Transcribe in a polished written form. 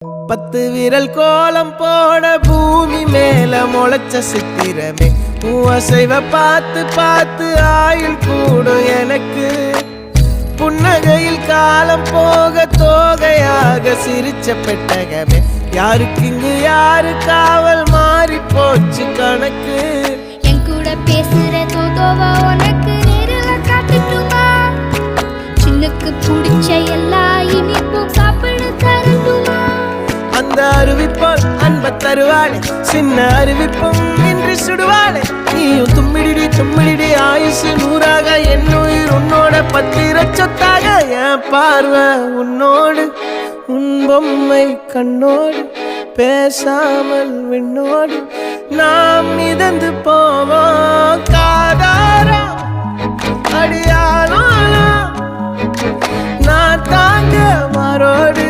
10 விரல் கோலம் போட பூமி மேல முளைச்ச சித்திரமே அசைவ பார்த்து பார்த்து ஆயுள் கூடும் எனக்கு புன்னகையில் காலம் போக தோகையாக சிரிச்ச பெட்டகமே யாருக்கு இங்கு யாரு காவல் மாறி போச்சு கணக்கு என் கூட பேசுற தோதோவா உனக்கு நேரில் காட்டுட்டுமா சின்னக்கு பிடிச்ச எல்லா இனிப்பும் சாப்பிட தரட்டுமா அந்த அறிவிப்போல் அன்ப தருவாளே சின்ன அறிவிப்பும் இன்று சுடுவாளே நீயும் தும்மிடி ஆயுசு 100ஆக என் உயிர் உன்னோட 10 சொத்தாக என் பார்வை உன்னோடு உன் பொம்மை கண்ணோடு பேசாமல் விண்ணோடு நாம் மிதந்து போவோம் காதாரா அடியானோ நான் தாங்க மாறோடு